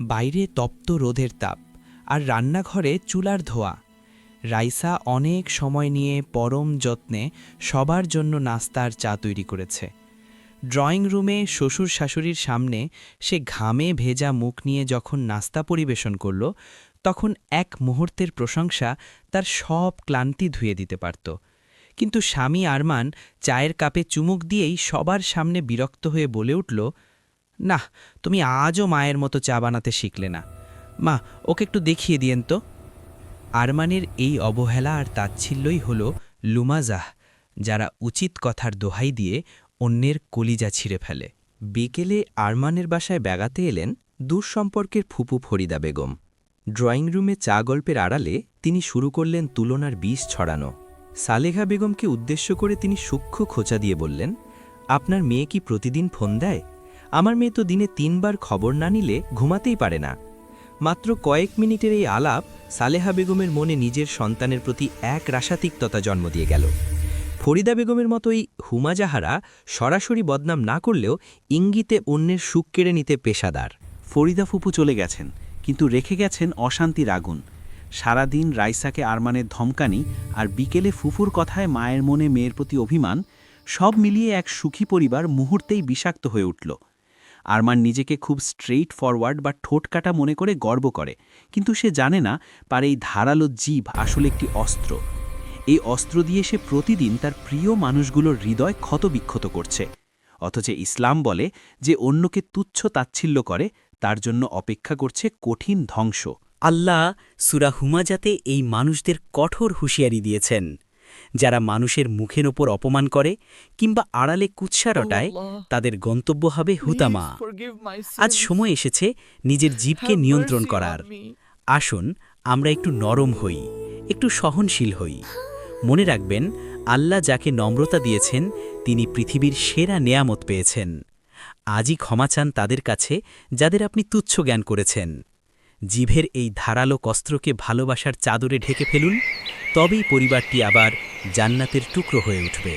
বাইরে তপ্ত রোদের তাপ আর রান্নাঘরে চুলার ধোঁয়া। রাইসা অনেক সময় নিয়ে পরম যত্নে সবার জন্য নাস্তা আর চা তৈরি করেছে। ড্রয়িং রুমে শ্বশুর শাশুড়ির সামনে সে ঘামে ভেজা মুখ নিয়ে যখন নাস্তা পরিবেশন করল, তখন এক মুহূর্তের প্রশংসা তার সব ক্লান্তি ধুয়ে দিতে পারত। কিন্তু স্বামী আরমান চায়ের কাপে চুমুক দিয়েই সবার সামনে বিরক্ত হয়ে বলে উঠল, না, তুমি আজও মায়ের মতো চা বানাতে শিখলে না। মা, ওকে একটু দেখিয়ে দিয়েন তো। আরমানের এই অবহেলা আর তাচ্ছিল্যই হল লুমাজাহ, যারা উচিত কথার দোহাই দিয়ে অন্যের কলিজা ছিঁড়ে ফেলে। বিকেলে আরমানের বাসায় বেড়াতে এলেন দূর সম্পর্কের ফুপু ফরিদা বেগম। ড্রয়িং রুমে চা গল্পের আড়ালে তিনি শুরু করলেন তুলনার বিষ ছড়ানো। সালেহা বেগমকে উদ্দেশ্য করে তিনি সূক্ষ্ম খোঁচা দিয়ে বললেন, আপনার মেয়ে কি প্রতিদিন ফোন দেয়? আমার মেয়ে তো দিনে 3 বার খবর না নিলে ঘুমাতেই পারে না। মাত্র কয়েক মিনিটের এই আলাপ সালেহা বেগমের মনে নিজের সন্তানের প্রতি এক রাসাতিক্ততা জন্ম দিয়ে গেল। ফরিদা বেগমের মতোই হুমা জাহারা সরাসরি বদনাম না করলেও ইঙ্গিতে অন্যের সুখ কেড়ে নিতে পেশাদার। ফরিদা ফুপু চলে গেছেন, কিন্তু রেখে গেছেন অশান্তির আগুন। সারাদিন রাইসাকে আরমানের ধমকানি আর বিকেলে ফুফুর কথায় মায়ের মনে মেয়ের প্রতি অভিমান, সব মিলিয়ে এক সুখী পরিবার মুহূর্তেই বিষাক্ত হয়ে উঠল। আরমান নিজেকে খুব স্ট্রেইট ফরওয়ার্ড বা ঠোঁটকাটা মনে করে গর্ব করে, কিন্তু সে জানে না পারে এই ধারালো জিভ আসলে একটি অস্ত্র। এই অস্ত্র দিয়ে সে প্রতিদিন তার প্রিয় মানুষগুলোর হৃদয় ক্ষতবিক্ষত করছে। অথচ ইসলাম বলে যে অন্যকে তুচ্ছ তাচ্ছিল্য করে তার জন্য অপেক্ষা করছে কঠিন ধ্বংস। আল্লাহ সূরা হুমাজাতে এই মানুষদের কঠোর হুঁশিয়ারি দিয়েছেন, যারা মানুষের মুখের ওপর অপমান করে কিংবা আড়ালে কুৎসা রটায়, তাদের গন্তব্য হবে হুতামা। আজ সময় এসেছে নিজের জীবকে নিয়ন্ত্রণ করার। আসুন আমরা একটু নরম হই, একটু সহনশীল হই। মনে রাখবেন, আল্লাহ যাকে নম্রতা দিয়েছেন তিনি পৃথিবীর সেরা নেয়ামত পেয়েছেন। আজই ক্ষমা চান তাদের কাছে যাদের আপনি তুচ্ছ জ্ঞান করেছেন। জিভের এই ধারালো কস্ত্রকে ভালোবাসার চাদরে ঢেকে ফেলুন, তবেই পরিবারটি আবার জান্নাতের টুকরো হয়ে উঠবে।